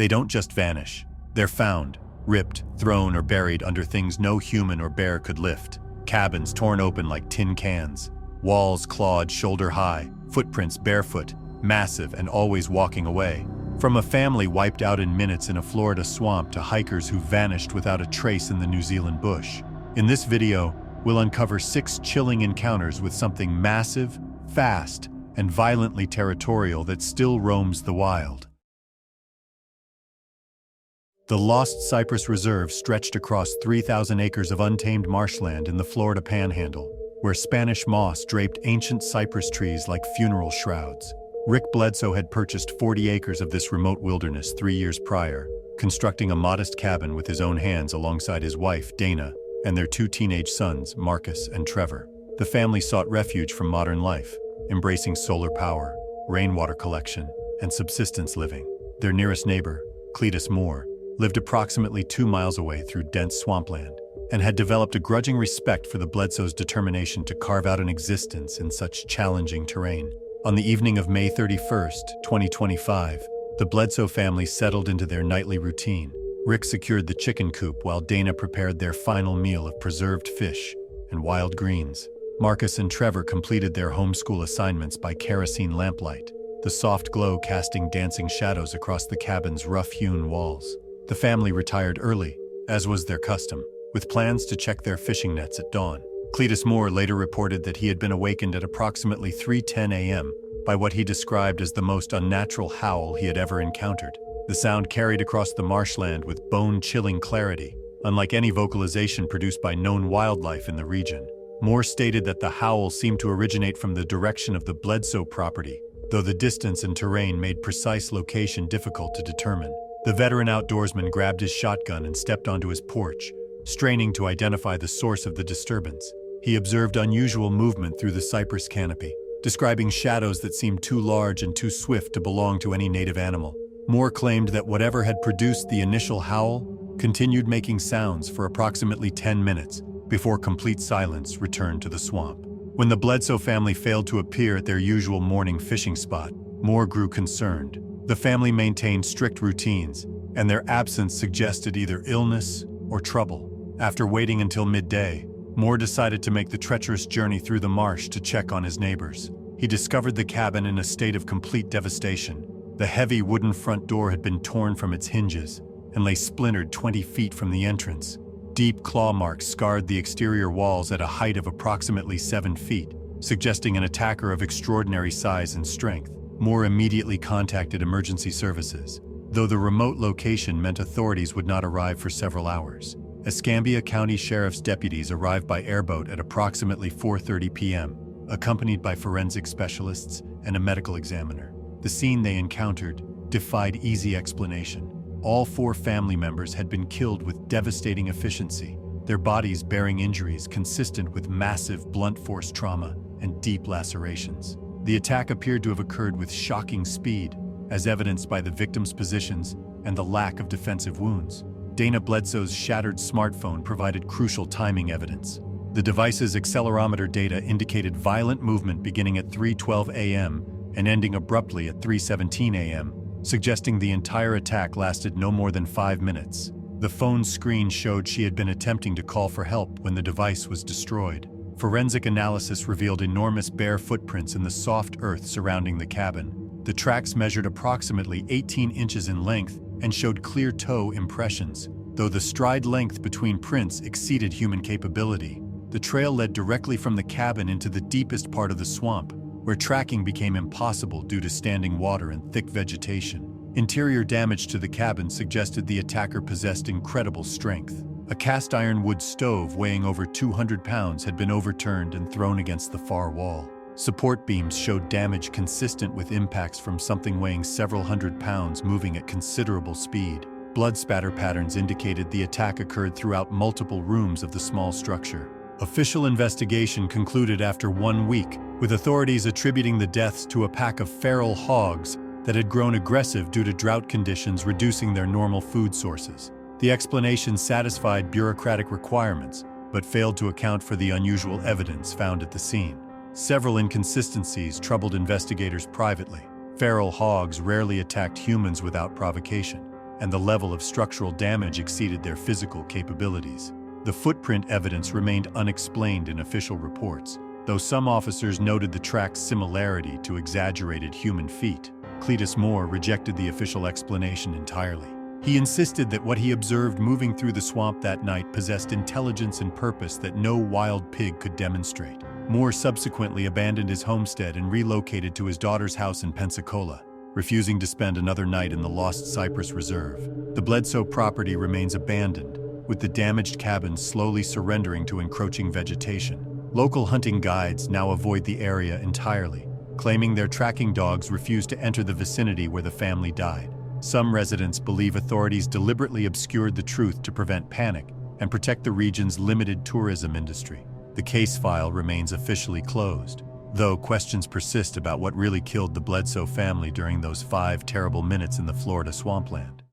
They don't just vanish. They're found, ripped, thrown, or buried under things no human or bear could lift. Cabins torn open like tin cans. Walls clawed shoulder high, footprints barefoot, massive and always walking away. From a family wiped out in minutes in a Florida swamp to hikers who vanished without a trace in the New Zealand bush. In this video, we'll uncover 6 chilling encounters with something massive, fast, and violently territorial that still roams the wild. The Lost Cypress Reserve stretched across 3,000 acres of untamed marshland in the Florida Panhandle, where Spanish moss draped ancient cypress trees like funeral shrouds. Rick Bledsoe had purchased 40 acres of this remote wilderness 3 years prior, constructing a modest cabin with his own hands alongside his wife, Dana, and their 2 teenage sons, Marcus and Trevor. The family sought refuge from modern life, embracing solar power, rainwater collection, and subsistence living. Their nearest neighbor, Cletus Moore, lived approximately 2 miles away through dense swampland, and had developed a grudging respect for the Bledsoes' determination to carve out an existence in such challenging terrain. On the evening of May 31st, 2025, the Bledsoe family settled into their nightly routine. Rick secured the chicken coop while Dana prepared their final meal of preserved fish and wild greens. Marcus and Trevor completed their homeschool assignments by kerosene lamplight, the soft glow casting dancing shadows across the cabin's rough-hewn walls. The family retired early, as was their custom, with plans to check their fishing nets at dawn. Cletus Moore later reported that he had been awakened at approximately 3:10 a.m. by what he described as the most unnatural howl he had ever encountered. The sound carried across the marshland with bone-chilling clarity, unlike any vocalization produced by known wildlife in the region. Moore stated that the howl seemed to originate from the direction of the Bledsoe property, though the distance and terrain made precise location difficult to determine. The veteran outdoorsman grabbed his shotgun and stepped onto his porch, straining to identify the source of the disturbance. He observed unusual movement through the cypress canopy, describing shadows that seemed too large and too swift to belong to any native animal. Moore claimed that whatever had produced the initial howl continued making sounds for approximately 10 minutes before complete silence returned to the swamp. When the Bledsoe family failed to appear at their usual morning fishing spot, Moore grew concerned. The family maintained strict routines, and their absence suggested either illness or trouble. After waiting until midday, Moore decided to make the treacherous journey through the marsh to check on his neighbors. He discovered the cabin in a state of complete devastation. The heavy wooden front door had been torn from its hinges and lay splintered 20 feet from the entrance. Deep claw marks scarred the exterior walls at a height of approximately 7 feet, suggesting an attacker of extraordinary size and strength. Moore immediately contacted emergency services, though the remote location meant authorities would not arrive for several hours. Escambia County Sheriff's deputies arrived by airboat at approximately 4:30 p.m., accompanied by forensic specialists and a medical examiner. The scene they encountered defied easy explanation. All 4 family members had been killed with devastating efficiency, their bodies bearing injuries consistent with massive blunt force trauma and deep lacerations. The attack appeared to have occurred with shocking speed, as evidenced by the victims' positions and the lack of defensive wounds. Dana Bledsoe's shattered smartphone provided crucial timing evidence. The device's accelerometer data indicated violent movement beginning at 3:12 a.m. and ending abruptly at 3:17 a.m., suggesting the entire attack lasted no more than 5 minutes. The phone's screen showed she had been attempting to call for help when the device was destroyed. Forensic analysis revealed enormous bare footprints in the soft earth surrounding the cabin. The tracks measured approximately 18 inches in length and showed clear toe impressions, though the stride length between prints exceeded human capability. The trail led directly from the cabin into the deepest part of the swamp, where tracking became impossible due to standing water and thick vegetation. Interior damage to the cabin suggested the attacker possessed incredible strength. A cast iron wood stove weighing over 200 pounds had been overturned and thrown against the far wall. Support beams showed damage consistent with impacts from something weighing several hundred pounds moving at considerable speed. Blood spatter patterns indicated the attack occurred throughout multiple rooms of the small structure. Official investigation concluded after 1 week, with authorities attributing the deaths to a pack of feral hogs that had grown aggressive due to drought conditions reducing their normal food sources. The explanation satisfied bureaucratic requirements, but failed to account for the unusual evidence found at the scene. Several inconsistencies troubled investigators privately. Feral hogs rarely attacked humans without provocation, and the level of structural damage exceeded their physical capabilities. The footprint evidence remained unexplained in official reports, though some officers noted the track's similarity to exaggerated human feet. Cletus Moore rejected the official explanation entirely. He insisted that what he observed moving through the swamp that night possessed intelligence and purpose that no wild pig could demonstrate. Moore subsequently abandoned his homestead and relocated to his daughter's house in Pensacola, refusing to spend another night in the Lost Cypress Reserve. The Bledsoe property remains abandoned, with the damaged cabins slowly surrendering to encroaching vegetation. Local hunting guides now avoid the area entirely, claiming their tracking dogs refuse to enter the vicinity where the family died. Some residents believe authorities deliberately obscured the truth to prevent panic and protect the region's limited tourism industry. The case file remains officially closed, though questions persist about what really killed the Bledsoe family during those 5 terrible minutes in the Florida swampland.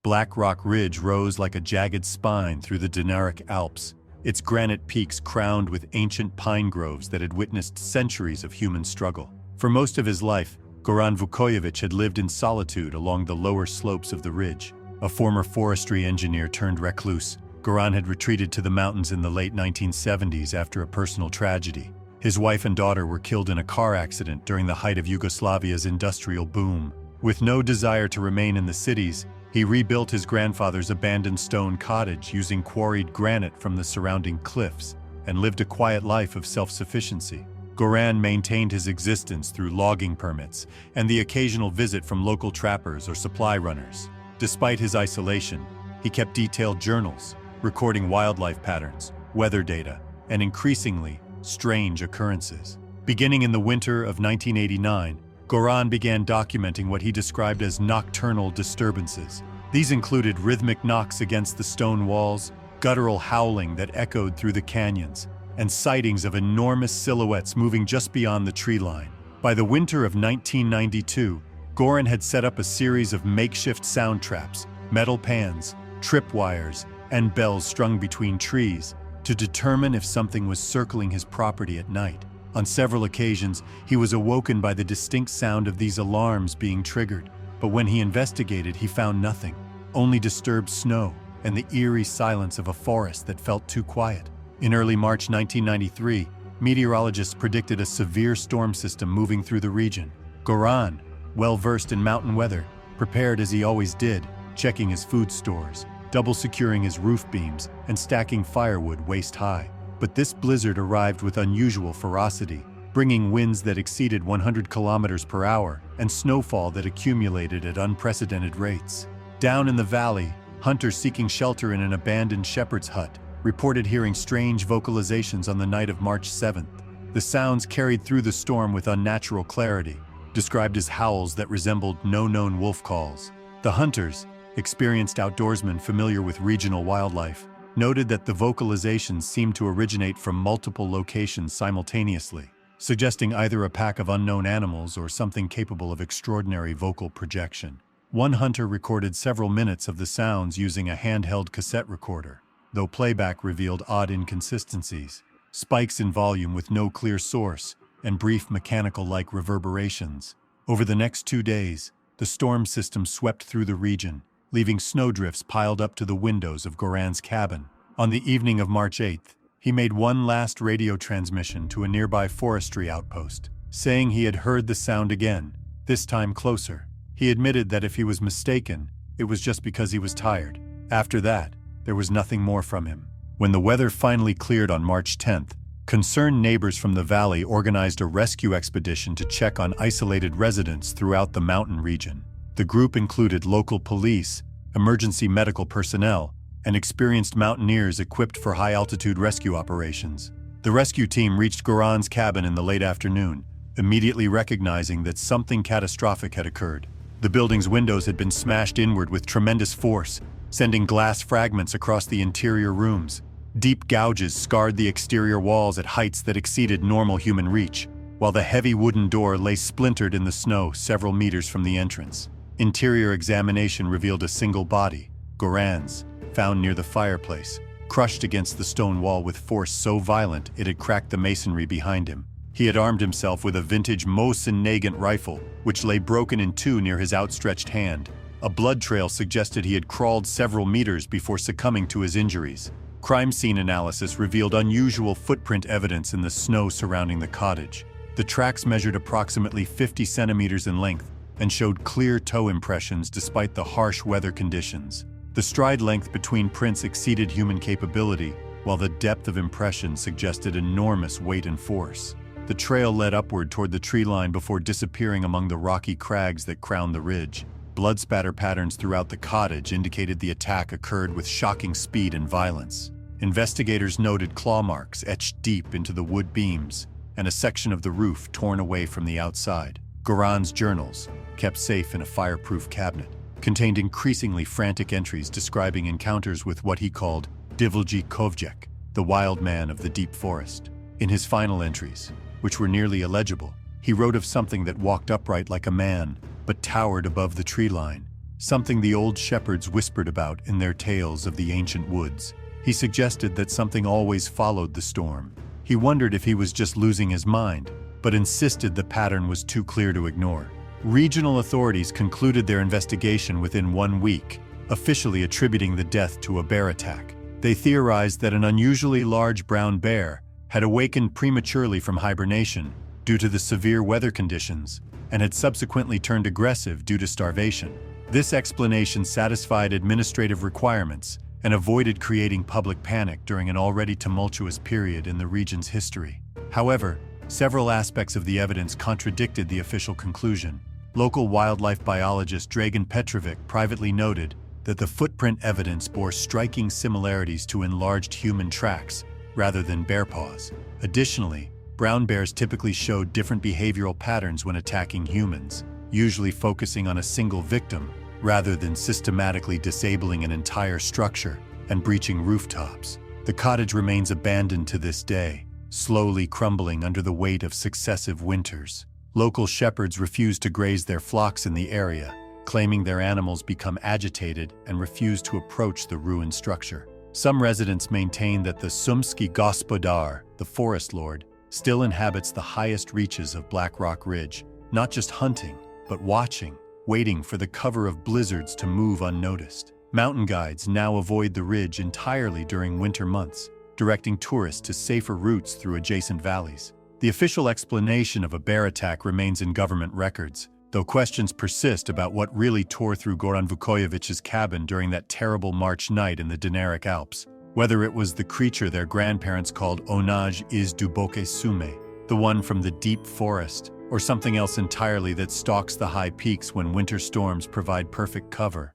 Black Rock Ridge rose like a jagged spine through the Dinaric Alps, its granite peaks crowned with ancient pine groves that had witnessed centuries of human struggle. For most of his life, Goran Vukojevic had lived in solitude along the lower slopes of the ridge. A former forestry engineer turned recluse, Goran had retreated to the mountains in the late 1970s after a personal tragedy. His wife and daughter were killed in a car accident during the height of Yugoslavia's industrial boom. With no desire to remain in the cities, he rebuilt his grandfather's abandoned stone cottage using quarried granite from the surrounding cliffs and lived a quiet life of self-sufficiency. Goran maintained his existence through logging permits and the occasional visit from local trappers or supply runners. Despite his isolation, he kept detailed journals, recording wildlife patterns, weather data, and increasingly strange occurrences. Beginning in the winter of 1989, Goran began documenting what he described as nocturnal disturbances. These included rhythmic knocks against the stone walls, guttural howling that echoed through the canyons, and sightings of enormous silhouettes moving just beyond the tree line. By the winter of 1992, Goran had set up a series of makeshift sound traps, metal pans, tripwires, and bells strung between trees to determine if something was circling his property at night. On several occasions, he was awoken by the distinct sound of these alarms being triggered, but when he investigated, he found nothing, only disturbed snow and the eerie silence of a forest that felt too quiet. In early March 1993, meteorologists predicted a severe storm system moving through the region. Goran, well-versed in mountain weather, prepared as he always did, checking his food stores, double securing his roof beams, and stacking firewood waist-high. But this blizzard arrived with unusual ferocity, bringing winds that exceeded 100 kilometers per hour and snowfall that accumulated at unprecedented rates. Down in the valley, hunters seeking shelter in an abandoned shepherd's hut reported hearing strange vocalizations on the night of March 7th. The sounds carried through the storm with unnatural clarity, described as howls that resembled no known wolf calls. The hunters, experienced outdoorsmen familiar with regional wildlife, noted that the vocalizations seemed to originate from multiple locations simultaneously, suggesting either a pack of unknown animals or something capable of extraordinary vocal projection. One hunter recorded several minutes of the sounds using a handheld cassette recorder, though playback revealed odd inconsistencies, spikes in volume with no clear source, and brief mechanical-like reverberations. Over the next 2 days, the storm system swept through the region, leaving snowdrifts piled up to the windows of Goran's cabin. On the evening of March 8th, he made one last radio transmission to a nearby forestry outpost, saying he had heard the sound again, this time closer. He admitted that if he was mistaken, it was just because he was tired. After that, there was nothing more from him. When the weather finally cleared on March 10th, concerned neighbors from the valley organized a rescue expedition to check on isolated residents throughout the mountain region. The group included local police, emergency medical personnel, and experienced mountaineers equipped for high-altitude rescue operations. The rescue team reached Goran's cabin in the late afternoon, immediately recognizing that something catastrophic had occurred. The building's windows had been smashed inward with tremendous force, sending glass fragments across the interior rooms. Deep gouges scarred the exterior walls at heights that exceeded normal human reach, while the heavy wooden door lay splintered in the snow several meters from the entrance. Interior examination revealed a single body, Goran's, found near the fireplace, crushed against the stone wall with force so violent it had cracked the masonry behind him. He had armed himself with a vintage Mosin Nagant rifle, which lay broken in two near his outstretched hand. A blood trail suggested he had crawled several meters before succumbing to his injuries. Crime scene analysis revealed unusual footprint evidence in the snow surrounding the cottage. The tracks measured approximately 50 centimeters in length and showed clear toe impressions despite the harsh weather conditions. The stride length between prints exceeded human capability, while the depth of impression suggested enormous weight and force. The trail led upward toward the tree line before disappearing among the rocky crags that crowned the ridge. Blood spatter patterns throughout the cottage indicated the attack occurred with shocking speed and violence. Investigators noted claw marks etched deep into the wood beams and a section of the roof torn away from the outside. Goran's journals, kept safe in a fireproof cabinet, contained increasingly frantic entries describing encounters with what he called Divilji Kovjek, the wild man of the deep forest. In his final entries, which were nearly illegible, he wrote of something that walked upright like a man, but towered above the tree line, something the old shepherds whispered about in their tales of the ancient woods. He suggested that something always followed the storm. He wondered if he was just losing his mind, but insisted the pattern was too clear to ignore. Regional authorities concluded their investigation within 1 week, officially attributing the death to a bear attack. They theorized that an unusually large brown bear had awakened prematurely from hibernation due to the severe weather conditions and had subsequently turned aggressive due to starvation. This explanation satisfied administrative requirements and avoided creating public panic during an already tumultuous period in the region's history. However, several aspects of the evidence contradicted the official conclusion. Local wildlife biologist Dragan Petrovic privately noted that the footprint evidence bore striking similarities to enlarged human tracks rather than bear paws. Additionally, brown bears typically showed different behavioral patterns when attacking humans, usually focusing on a single victim rather than systematically disabling an entire structure and breaching rooftops. The cottage remains abandoned to this day, slowly crumbling under the weight of successive winters. Local shepherds refuse to graze their flocks in the area, claiming their animals become agitated and refuse to approach the ruined structure. Some residents maintain that the Sumski Gospodar, the forest lord, still inhabits the highest reaches of Black Rock Ridge, not just hunting, but watching, waiting for the cover of blizzards to move unnoticed. Mountain guides now avoid the ridge entirely during winter months, directing tourists to safer routes through adjacent valleys. The official explanation of a bear attack remains in government records, though questions persist about what really tore through Goran Vukojevich's cabin during that terrible March night in the Dinaric Alps. Whether it was the creature their grandparents called Onaj iz Duboke Sume, the one from the deep forest, or something else entirely that stalks the high peaks when winter storms provide perfect cover.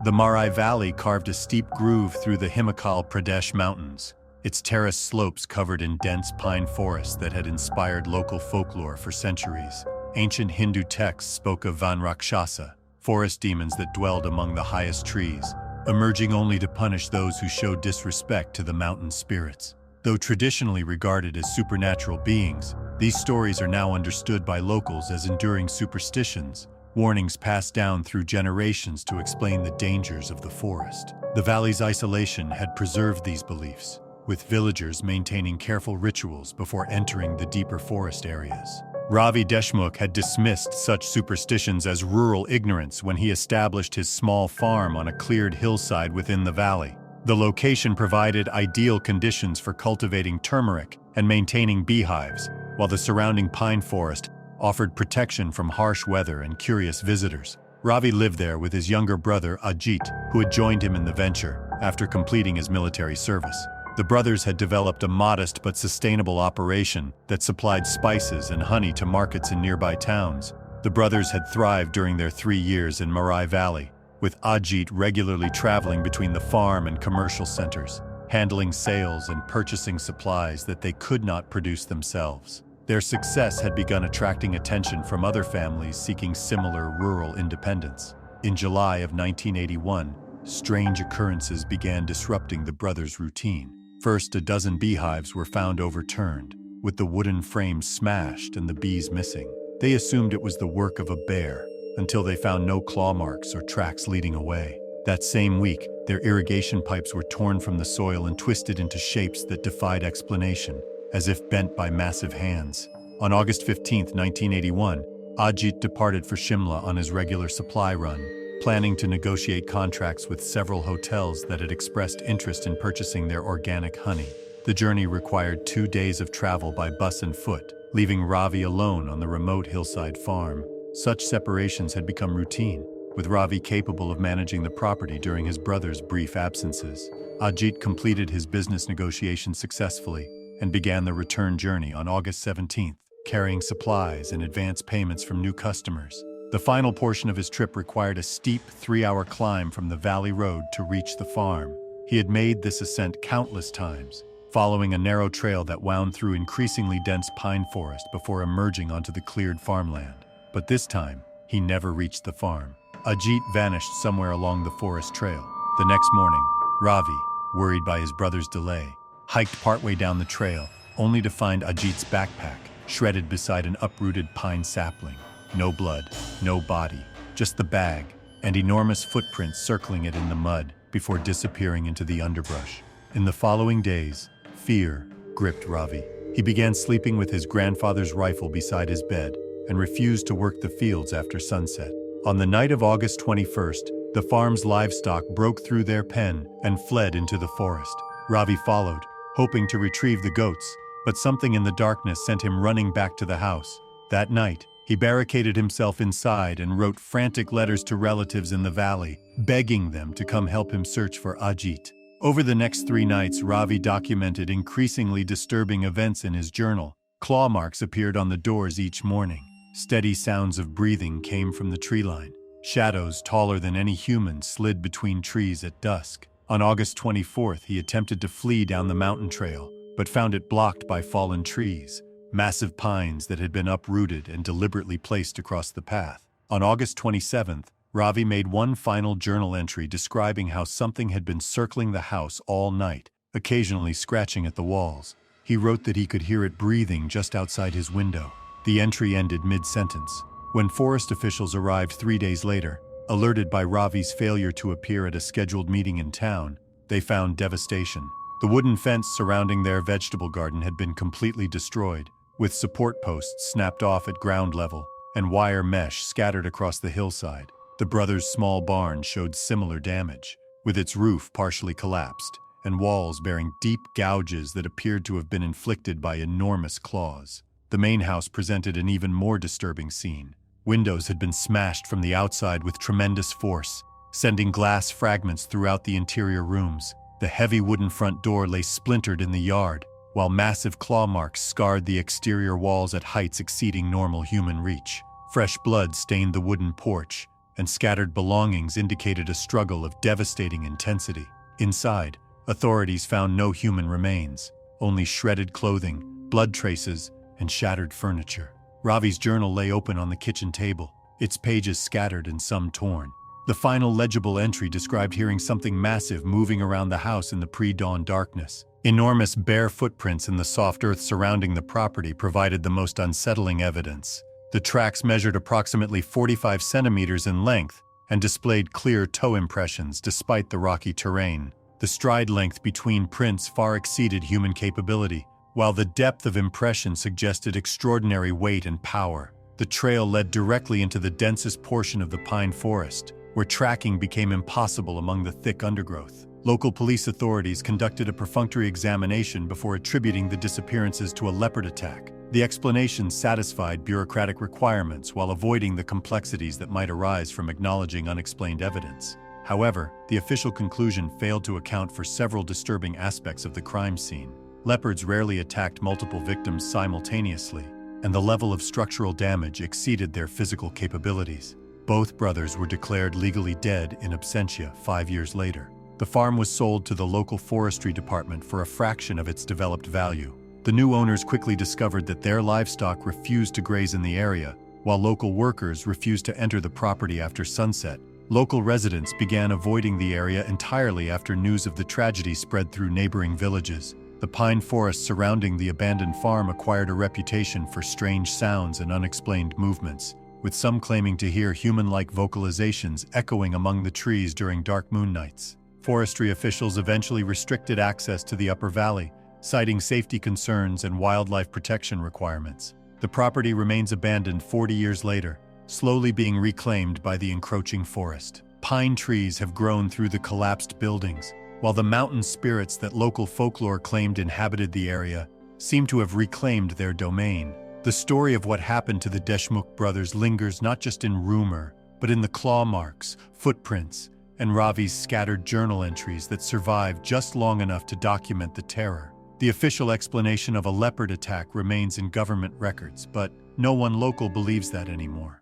The Marai Valley carved a steep groove through the Himachal Pradesh mountains, its terraced slopes covered in dense pine forests that had inspired local folklore for centuries. Ancient Hindu texts spoke of Vanrakshasa, forest demons that dwelled among the highest trees, emerging only to punish those who showed disrespect to the mountain spirits. Though traditionally regarded as supernatural beings, these stories are now understood by locals as enduring superstitions, warnings passed down through generations to explain the dangers of the forest. The valley's isolation had preserved these beliefs, with villagers maintaining careful rituals before entering the deeper forest areas. Ravi Deshmukh had dismissed such superstitions as rural ignorance when he established his small farm on a cleared hillside within the valley. The location provided ideal conditions for cultivating turmeric and maintaining beehives, while the surrounding pine forest offered protection from harsh weather and curious visitors. Ravi lived there with his younger brother Ajit, who had joined him in the venture after completing his military service. The brothers had developed a modest but sustainable operation that supplied spices and honey to markets in nearby towns. The brothers had thrived during their 3 years in Marai Valley, with Ajit regularly traveling between the farm and commercial centers, handling sales and purchasing supplies that they could not produce themselves. Their success had begun attracting attention from other families seeking similar rural independence. In July of 1981, strange occurrences began disrupting the brothers' routine. First, a dozen beehives were found overturned, with the wooden frames smashed and the bees missing. They assumed it was the work of a bear, until they found no claw marks or tracks leading away. That same week, their irrigation pipes were torn from the soil and twisted into shapes that defied explanation, as if bent by massive hands. On August 15, 1981, Ajit departed for Shimla on his regular supply run, planning to negotiate contracts with several hotels that had expressed interest in purchasing their organic honey. The journey required 2 days of travel by bus and foot, leaving Ravi alone on the remote hillside farm. Such separations had become routine, with Ravi capable of managing the property during his brother's brief absences. Ajit completed his business negotiations successfully and began the return journey on August 17th, carrying supplies and advance payments from new customers. The final portion of his trip required a steep 3-hour climb from the valley road to reach the farm. He had made this ascent countless times, following a narrow trail that wound through increasingly dense pine forest before emerging onto the cleared farmland. But this time, he never reached the farm. Ajit vanished somewhere along the forest trail. The next morning, Ravi, worried by his brother's delay, hiked partway down the trail, only to find Ajit's backpack shredded beside an uprooted pine sapling. No blood, no body, just the bag, and enormous footprints circling it in the mud before disappearing into the underbrush. In the following days, fear gripped Ravi. He began sleeping with his grandfather's rifle beside his bed and refused to work the fields after sunset. On the night of August 21st, the farm's livestock broke through their pen and fled into the forest. Ravi followed, hoping to retrieve the goats, but something in the darkness sent him running back to the house. That night, he barricaded himself inside and wrote frantic letters to relatives in the valley, begging them to come help him search for Ajit. Over the next 3 nights, Ravi documented increasingly disturbing events in his journal. Claw marks appeared on the doors each morning. Steady sounds of breathing came from the tree line. Shadows taller than any human slid between trees at dusk. On August 24th, he attempted to flee down the mountain trail, but found it blocked by fallen trees, massive pines that had been uprooted and deliberately placed across the path. On August 27th, Ravi made one final journal entry describing how something had been circling the house all night, occasionally scratching at the walls. He wrote that he could hear it breathing just outside his window. The entry ended mid-sentence. When forest officials arrived 3 days later, alerted by Ravi's failure to appear at a scheduled meeting in town, they found devastation. The wooden fence surrounding their vegetable garden had been completely destroyed, with support posts snapped off at ground level and wire mesh scattered across the hillside. The brothers' small barn showed similar damage, with its roof partially collapsed and walls bearing deep gouges that appeared to have been inflicted by enormous claws. The main house presented an even more disturbing scene. Windows had been smashed from the outside with tremendous force, sending glass fragments throughout the interior rooms. The heavy wooden front door lay splintered in the yard, while massive claw marks scarred the exterior walls at heights exceeding normal human reach. Fresh blood stained the wooden porch, and scattered belongings indicated a struggle of devastating intensity. Inside, authorities found no human remains, only shredded clothing, blood traces, and shattered furniture. Ravi's journal lay open on the kitchen table, its pages scattered and some torn. The final legible entry described hearing something massive moving around the house in the pre-dawn darkness. Enormous bare footprints in the soft earth surrounding the property provided the most unsettling evidence. The tracks measured approximately 45 centimeters in length and displayed clear toe impressions despite the rocky terrain. The stride length between prints far exceeded human capability, while the depth of impression suggested extraordinary weight and power. The trail led directly into the densest portion of the pine forest, where tracking became impossible among the thick undergrowth. Local police authorities conducted a perfunctory examination before attributing the disappearances to a leopard attack. The explanation satisfied bureaucratic requirements while avoiding the complexities that might arise from acknowledging unexplained evidence. However, the official conclusion failed to account for several disturbing aspects of the crime scene. Leopards rarely attacked multiple victims simultaneously, and the level of structural damage exceeded their physical capabilities. Both brothers were declared legally dead in absentia 5 years later. The farm was sold to the local forestry department for a fraction of its developed value. The new owners quickly discovered that their livestock refused to graze in the area, while local workers refused to enter the property after sunset. Local residents began avoiding the area entirely after news of the tragedy spread through neighboring villages. The pine forest surrounding the abandoned farm acquired a reputation for strange sounds and unexplained movements, with some claiming to hear human-like vocalizations echoing among the trees during dark moon nights. Forestry officials eventually restricted access to the upper valley, citing safety concerns and wildlife protection requirements. The property remains abandoned 40 years later, slowly being reclaimed by the encroaching forest. Pine trees have grown through the collapsed buildings, while the mountain spirits that local folklore claimed inhabited the area seem to have reclaimed their domain. The story of what happened to the Deshmukh brothers lingers not just in rumor, but in the claw marks, footprints, and Ravi's scattered journal entries that survive just long enough to document the terror. The official explanation of a leopard attack remains in government records, but no one local believes that anymore.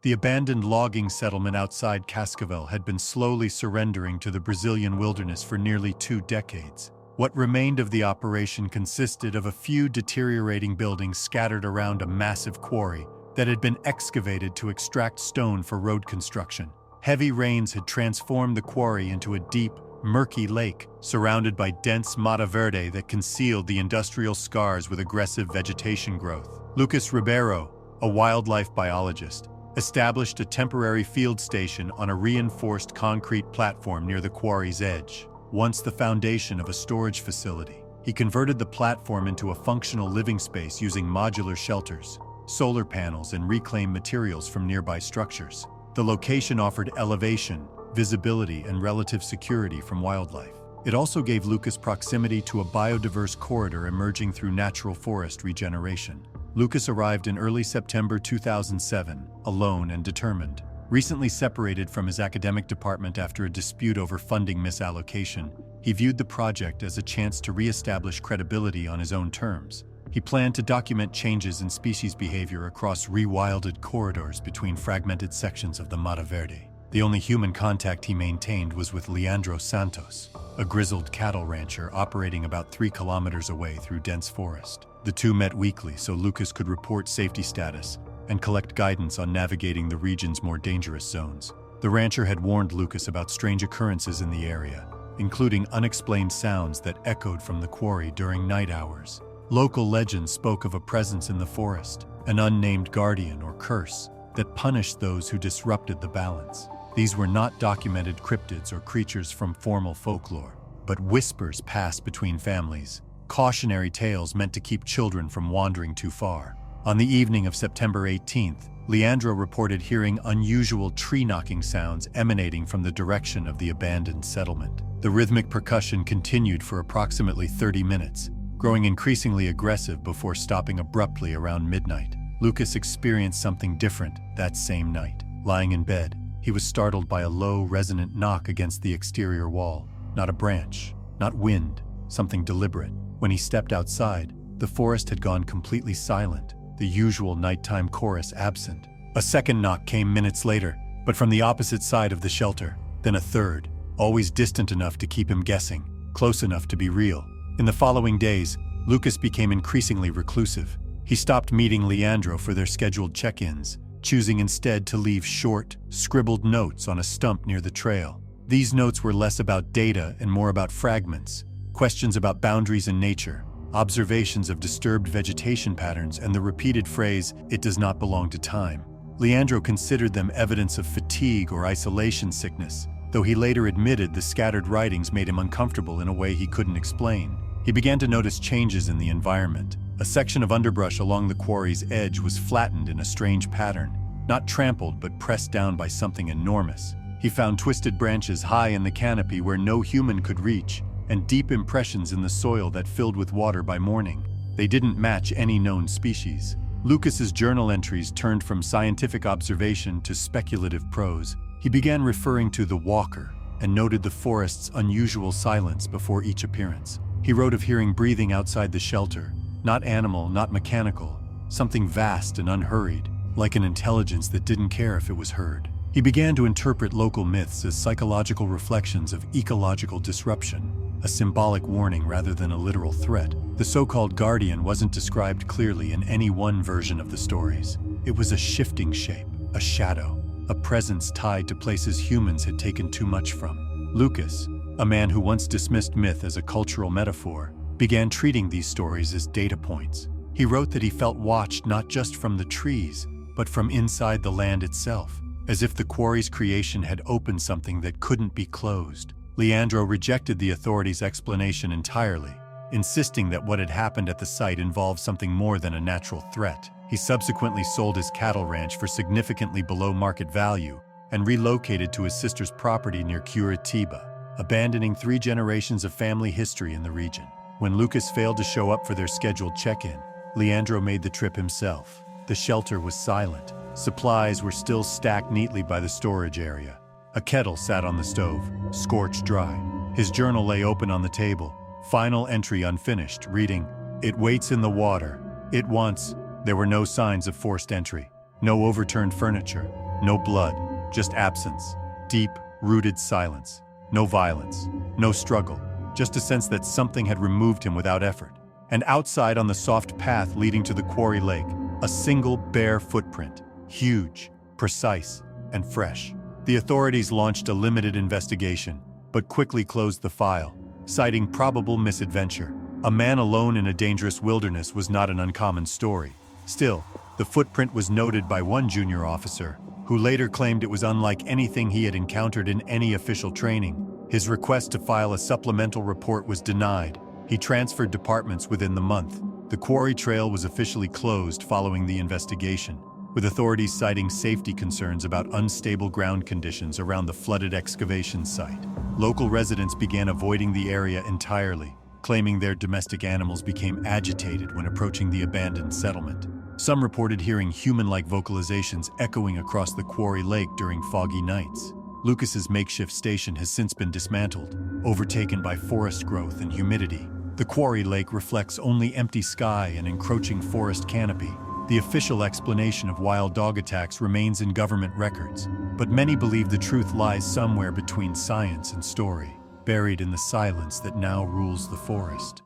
The abandoned logging settlement outside Cascavel had been slowly surrendering to the Brazilian wilderness for nearly 2 decades. What remained of the operation consisted of a few deteriorating buildings scattered around a massive quarry that had been excavated to extract stone for road construction. Heavy rains had transformed the quarry into a deep, murky lake surrounded by dense mata verde that concealed the industrial scars with aggressive vegetation growth. Lucas Ribeiro, a wildlife biologist, established a temporary field station on a reinforced concrete platform near the quarry's edge. Once the foundation of a storage facility, he converted the platform into a functional living space using modular shelters, solar panels, and reclaimed materials from nearby structures. The location offered elevation, visibility, and relative security from wildlife. It also gave Lucas proximity to a biodiverse corridor emerging through natural forest regeneration. Lucas arrived in early September 2007, alone and determined. Recently separated from his academic department after a dispute over funding misallocation, he viewed the project as a chance to re-establish credibility on his own terms. He planned to document changes in species behavior across rewilded corridors between fragmented sections of the Mata Verde. The only human contact he maintained was with Leandro Santos, a grizzled cattle rancher operating about 3 kilometers away through dense forest. The two met weekly so Lucas could report safety status and collect guidance on navigating the region's more dangerous zones. The rancher had warned Lucas about strange occurrences in the area, including unexplained sounds that echoed from the quarry during night hours. Local legends spoke of a presence in the forest, an unnamed guardian or curse that punished those who disrupted the balance. These were not documented cryptids or creatures from formal folklore, but whispers passed between families, cautionary tales meant to keep children from wandering too far. On the evening of September 18th, Leandro reported hearing unusual tree-knocking sounds emanating from the direction of the abandoned settlement. The rhythmic percussion continued for approximately 30 minutes, growing increasingly aggressive before stopping abruptly around midnight. Lucas experienced something different that same night. Lying in bed, he was startled by a low, resonant knock against the exterior wall. Not a branch, not wind, something deliberate. When he stepped outside, the forest had gone completely silent, the usual nighttime chorus absent. A second knock came minutes later, but from the opposite side of the shelter. Then a third, always distant enough to keep him guessing, close enough to be real. In the following days, Lucas became increasingly reclusive. He stopped meeting Leandro for their scheduled check-ins, choosing instead to leave short, scribbled notes on a stump near the trail. These notes were less about data and more about fragments, questions about boundaries in nature, observations of disturbed vegetation patterns, and the repeated phrase, "It does not belong to time." Leandro considered them evidence of fatigue or isolation sickness, though he later admitted the scattered writings made him uncomfortable in a way he couldn't explain. He began to notice changes in the environment. A section of underbrush along the quarry's edge was flattened in a strange pattern, not trampled but pressed down by something enormous. He found twisted branches high in the canopy where no human could reach, and deep impressions in the soil that filled with water by morning. They didn't match any known species. Lucas's journal entries turned from scientific observation to speculative prose. He began referring to the walker and noted the forest's unusual silence before each appearance. He wrote of hearing breathing outside the shelter, not animal, not mechanical, something vast and unhurried, like an intelligence that didn't care if it was heard. He began to interpret local myths as psychological reflections of ecological disruption, a symbolic warning rather than a literal threat. The so-called guardian wasn't described clearly in any one version of the stories. It was a shifting shape, a shadow, a presence tied to places humans had taken too much from. Lucas, a man who once dismissed myth as a cultural metaphor, began treating these stories as data points. He wrote that he felt watched not just from the trees, but from inside the land itself, as if the quarry's creation had opened something that couldn't be closed. Leandro rejected the authorities' explanation entirely, insisting that what had happened at the site involved something more than a natural threat. He subsequently sold his cattle ranch for significantly below market value and relocated to his sister's property near Curitiba, abandoning 3 generations of family history in the region. When Lucas failed to show up for their scheduled check-in, Leandro made the trip himself. The shelter was silent. Supplies were still stacked neatly by the storage area. A kettle sat on the stove, scorched dry. His journal lay open on the table, final entry unfinished, reading, "It waits in the water. It wants." There were no signs of forced entry. No overturned furniture. No blood. Just absence. Deep, rooted silence. No violence. No struggle. Just a sense that something had removed him without effort. And outside on the soft path leading to the quarry lake, a single bare footprint. Huge, precise, and fresh. The authorities launched a limited investigation, but quickly closed the file, citing probable misadventure. A man alone in a dangerous wilderness was not an uncommon story. Still, the footprint was noted by one junior officer, who later claimed it was unlike anything he had encountered in any official training. His request to file a supplemental report was denied. He transferred departments within the month. The quarry trail was officially closed following the investigation, with authorities citing safety concerns about unstable ground conditions around the flooded excavation site. Local residents began avoiding the area entirely, claiming their domestic animals became agitated when approaching the abandoned settlement. Some reported hearing human-like vocalizations echoing across the quarry lake during foggy nights. Lucas's makeshift station has since been dismantled, overtaken by forest growth and humidity. The quarry lake reflects only empty sky and encroaching forest canopy. The official explanation of wild dog attacks remains in government records, but many believe the truth lies somewhere between science and story, buried in the silence that now rules the forest.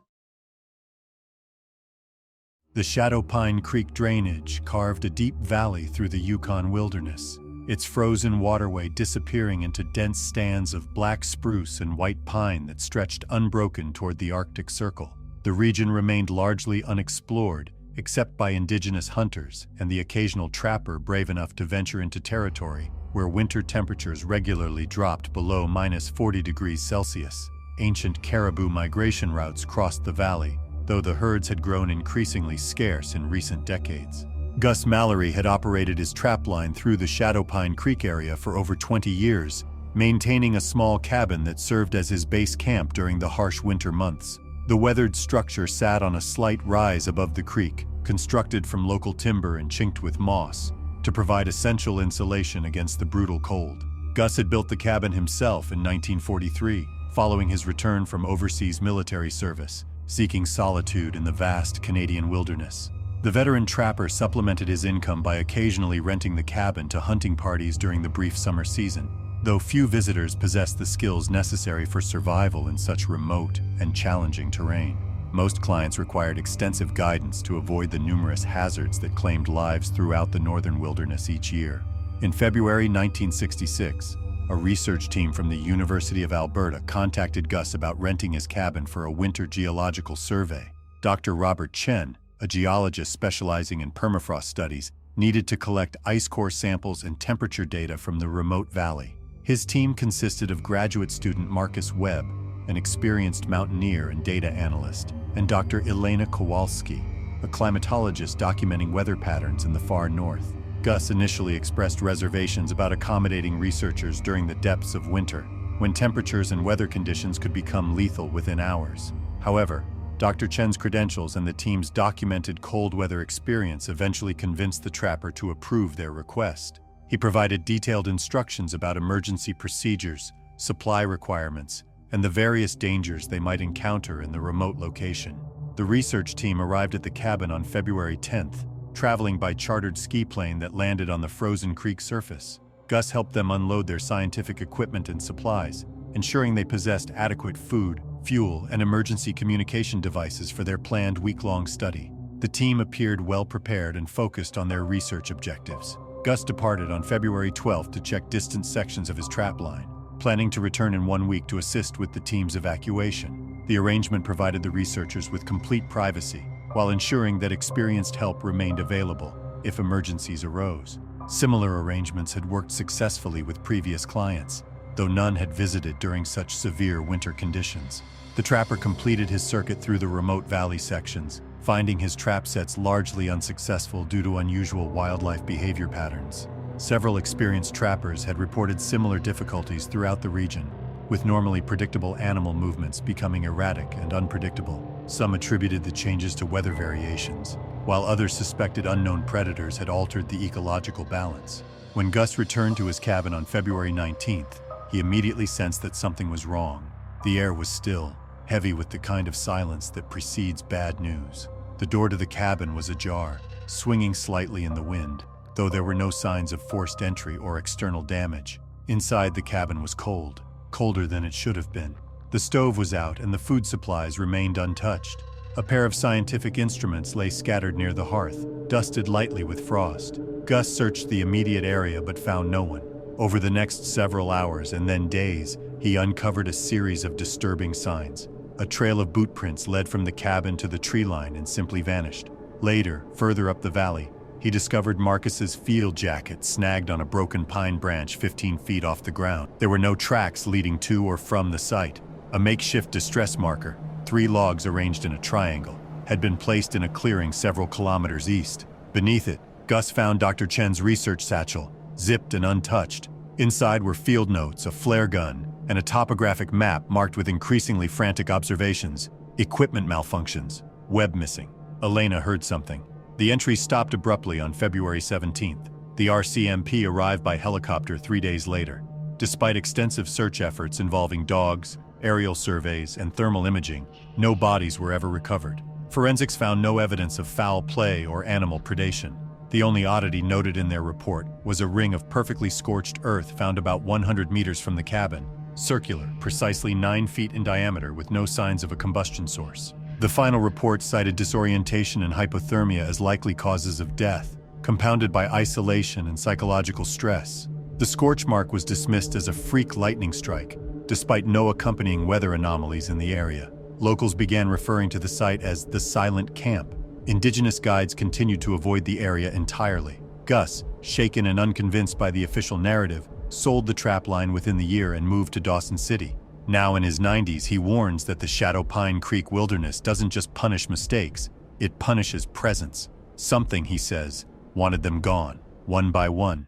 The Shadow Pine Creek drainage carved a deep valley through the Yukon wilderness, its frozen waterway disappearing into dense stands of black spruce and white pine that stretched unbroken toward the Arctic Circle. The region remained largely unexplored, except by indigenous hunters and the occasional trapper brave enough to venture into territory where winter temperatures regularly dropped below -40°C. Ancient caribou migration routes crossed the valley, though the herds had grown increasingly scarce in recent decades. Gus Mallory had operated his trapline through the Shadow Pine Creek area for over 20 years, maintaining a small cabin that served as his base camp during the harsh winter months. The weathered structure sat on a slight rise above the creek, constructed from local timber and chinked with moss, to provide essential insulation against the brutal cold. Gus had built the cabin himself in 1943, following his return from overseas military service, seeking solitude in the vast Canadian wilderness. The veteran trapper supplemented his income by occasionally renting the cabin to hunting parties during the brief summer season, though few visitors possessed the skills necessary for survival in such remote and challenging terrain. Most clients required extensive guidance to avoid the numerous hazards that claimed lives throughout the northern wilderness each year. In February 1966, a research team from the University of Alberta contacted Gus about renting his cabin for a winter geological survey. Dr. Robert Chen, a geologist specializing in permafrost studies, needed to collect ice core samples and temperature data from the remote valley. His team consisted of graduate student Marcus Webb, an experienced mountaineer and data analyst, and Dr. Elena Kowalski, a climatologist documenting weather patterns in the far north. Gus initially expressed reservations about accommodating researchers during the depths of winter, when temperatures and weather conditions could become lethal within hours. However, Dr. Chen's credentials and the team's documented cold weather experience eventually convinced the trapper to approve their request. He provided detailed instructions about emergency procedures, supply requirements, and the various dangers they might encounter in the remote location. The research team arrived at the cabin on February 10th, traveling by chartered ski plane that landed on the frozen creek surface. Gus helped them unload their scientific equipment and supplies, ensuring they possessed adequate food, fuel, and emergency communication devices for their planned week-long study. The team appeared well prepared and focused on their research objectives. Gus departed on February 12th to check distant sections of his trapline, planning to return in 1 week to assist with the team's evacuation. The arrangement provided the researchers with complete privacy, while ensuring that experienced help remained available if emergencies arose. Similar arrangements had worked successfully with previous clients, though none had visited during such severe winter conditions. The trapper completed his circuit through the remote valley sections, finding his trap sets largely unsuccessful due to unusual wildlife behavior patterns. Several experienced trappers had reported similar difficulties throughout the region, with normally predictable animal movements becoming erratic and unpredictable. Some attributed the changes to weather variations, while others suspected unknown predators had altered the ecological balance. When Gus returned to his cabin on February 19th, he immediately sensed that something was wrong. The air was still, heavy with the kind of silence that precedes bad news. The door to the cabin was ajar, swinging slightly in the wind, though there were no signs of forced entry or external damage. Inside, the cabin was cold, colder than it should have been. The stove was out and the food supplies remained untouched. A pair of scientific instruments lay scattered near the hearth, dusted lightly with frost. Gus searched the immediate area but found no one. Over the next several hours and then days, he uncovered a series of disturbing signs. A trail of boot prints led from the cabin to the tree line and simply vanished. Later, further up the valley, he discovered Marcus's field jacket snagged on a broken pine branch 15 feet off the ground. There were no tracks leading to or from the site. A makeshift distress marker, 3 logs arranged in a triangle, had been placed in a clearing several kilometers east. Beneath it, Gus found Dr. Chen's research satchel, zipped and untouched. Inside were field notes, a flare gun, and a topographic map marked with increasingly frantic observations, equipment malfunctions, web missing. Elena heard something. The entry stopped abruptly on February 17th. The RCMP arrived by helicopter 3 days later. Despite extensive search efforts involving dogs, aerial surveys, and thermal imaging, no bodies were ever recovered. Forensics found no evidence of foul play or animal predation. The only oddity noted in their report was a ring of perfectly scorched earth found about 100 meters from the cabin, circular, precisely 9 feet in diameter with no signs of a combustion source. The final report cited disorientation and hypothermia as likely causes of death, compounded by isolation and psychological stress. The scorch mark was dismissed as a freak lightning strike, despite no accompanying weather anomalies in the area. Locals began referring to the site as the Silent Camp. Indigenous guides continued to avoid the area entirely. Gus, shaken and unconvinced by the official narrative, sold the trap line within the year and moved to Dawson City. Now in his 90s, he warns that the Shadow Pine Creek wilderness doesn't just punish mistakes, it punishes presence. Something, he says, wanted them gone, one by one.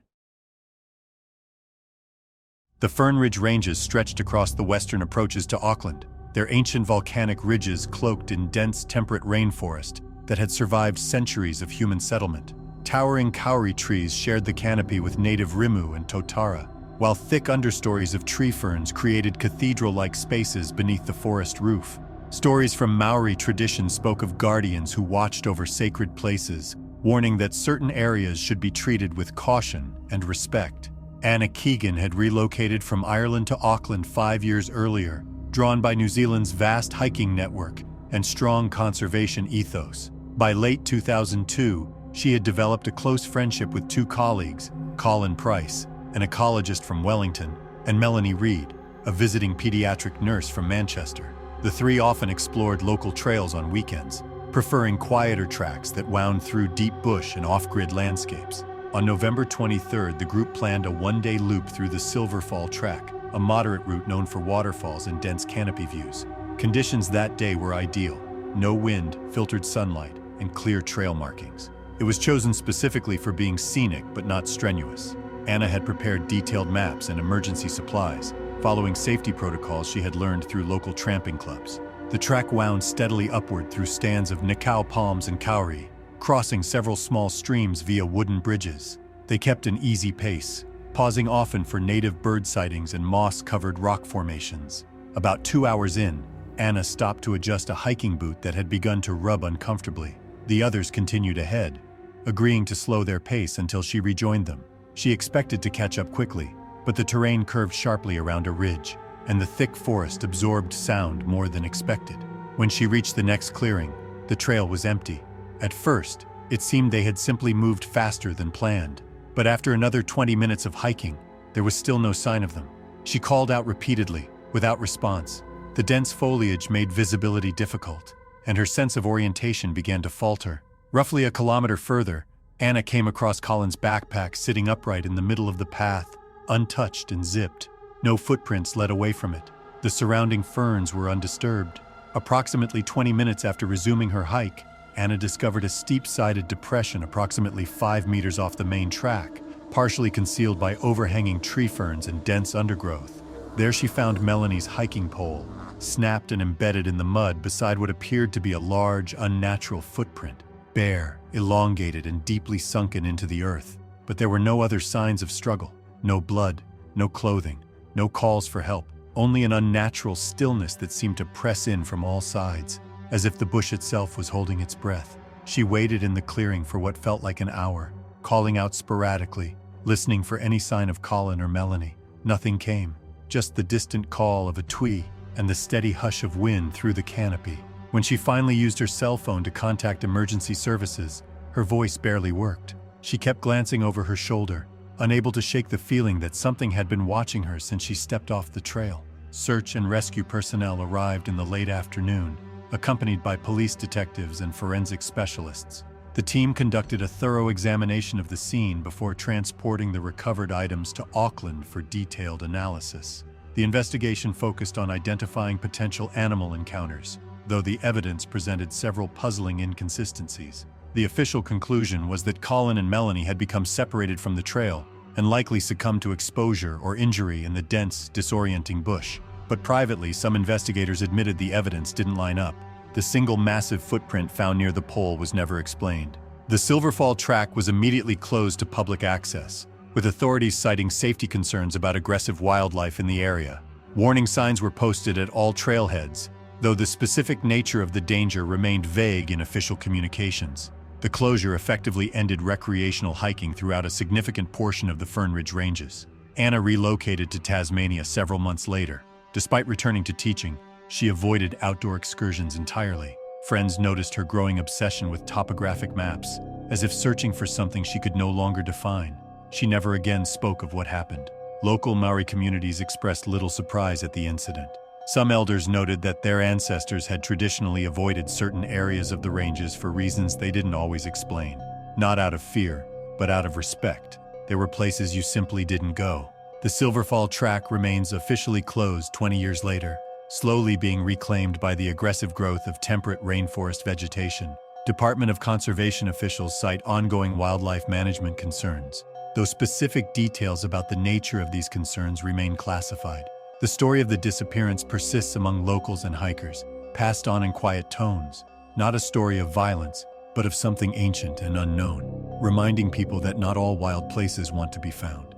The Fern Ridge Ranges stretched across the western approaches to Auckland, their ancient volcanic ridges cloaked in dense temperate rainforest that had survived centuries of human settlement. Towering kauri trees shared the canopy with native rimu and totara, while thick understories of tree ferns created cathedral-like spaces beneath the forest roof. Stories from Maori tradition spoke of guardians who watched over sacred places, warning that certain areas should be treated with caution and respect. Anna Keegan had relocated from Ireland to Auckland 5 years earlier, drawn by New Zealand's vast hiking network and strong conservation ethos. By late 2002, she had developed a close friendship with 2 colleagues, Colin Price, an ecologist from Wellington, and Melanie Reed, a visiting pediatric nurse from Manchester. The 3 often explored local trails on weekends, preferring quieter tracks that wound through deep bush and off-grid landscapes. On November 23rd, the group planned a 1-day loop through the Silver Fall Track, a moderate route known for waterfalls and dense canopy views. Conditions that day were ideal: no wind, filtered sunlight, and clear trail markings. It was chosen specifically for being scenic but not strenuous. Anna had prepared detailed maps and emergency supplies, following safety protocols she had learned through local tramping clubs. The track wound steadily upward through stands of nikau palms and kauri, crossing several small streams via wooden bridges. They kept an easy pace, pausing often for native bird sightings and moss-covered rock formations. About 2 hours in, Anna stopped to adjust a hiking boot that had begun to rub uncomfortably. The others continued ahead, agreeing to slow their pace until she rejoined them. She expected to catch up quickly, but the terrain curved sharply around a ridge, and the thick forest absorbed sound more than expected. When she reached the next clearing, the trail was empty. At first, it seemed they had simply moved faster than planned, but after another 20 minutes of hiking, there was still no sign of them. She called out repeatedly, without response. The dense foliage made visibility difficult, and her sense of orientation began to falter. Roughly a kilometer further, Anna came across Colin's backpack sitting upright in the middle of the path, untouched and zipped. No footprints led away from it. The surrounding ferns were undisturbed. Approximately 20 minutes after resuming her hike, Anna discovered a steep-sided depression approximately 5 meters off the main track, partially concealed by overhanging tree ferns and dense undergrowth. There she found Melanie's hiking pole, snapped and embedded in the mud beside what appeared to be a large, unnatural footprint, bare, elongated, and deeply sunken into the earth. But there were no other signs of struggle, no blood, no clothing, no calls for help, only an unnatural stillness that seemed to press in from all sides, as if the bush itself was holding its breath. She waited in the clearing for what felt like an hour, calling out sporadically, listening for any sign of Colin or Melanie. Nothing came, just the distant call of a twee and the steady hush of wind through the canopy. When she finally used her cell phone to contact emergency services, her voice barely worked. She kept glancing over her shoulder, unable to shake the feeling that something had been watching her since she stepped off the trail. Search and rescue personnel arrived in the late afternoon, accompanied by police detectives and forensic specialists. The team conducted a thorough examination of the scene before transporting the recovered items to Auckland for detailed analysis. The investigation focused on identifying potential animal encounters, though the evidence presented several puzzling inconsistencies. The official conclusion was that Colin and Melanie had become separated from the trail and likely succumbed to exposure or injury in the dense, disorienting bush. But privately, some investigators admitted the evidence didn't line up. The single massive footprint found near the pole was never explained. The Silverfall track was immediately closed to public access, with authorities citing safety concerns about aggressive wildlife in the area. Warning signs were posted at all trailheads, though the specific nature of the danger remained vague in official communications. The closure effectively ended recreational hiking throughout a significant portion of the Fern Ridge Ranges. Anna relocated to Tasmania several months later. Despite returning to teaching, she avoided outdoor excursions entirely. Friends noticed her growing obsession with topographic maps, as if searching for something she could no longer define. She never again spoke of what happened. Local Maori communities expressed little surprise at the incident. Some elders noted that their ancestors had traditionally avoided certain areas of the ranges for reasons they didn't always explain. Not out of fear, but out of respect. There were places you simply didn't go. The Silverfall track remains officially closed 20 years later, slowly being reclaimed by the aggressive growth of temperate rainforest vegetation. Department of Conservation officials cite ongoing wildlife management concerns, though specific details about the nature of these concerns remain classified. The story of the disappearance persists among locals and hikers, passed on in quiet tones, not a story of violence, but of something ancient and unknown, reminding people that not all wild places want to be found.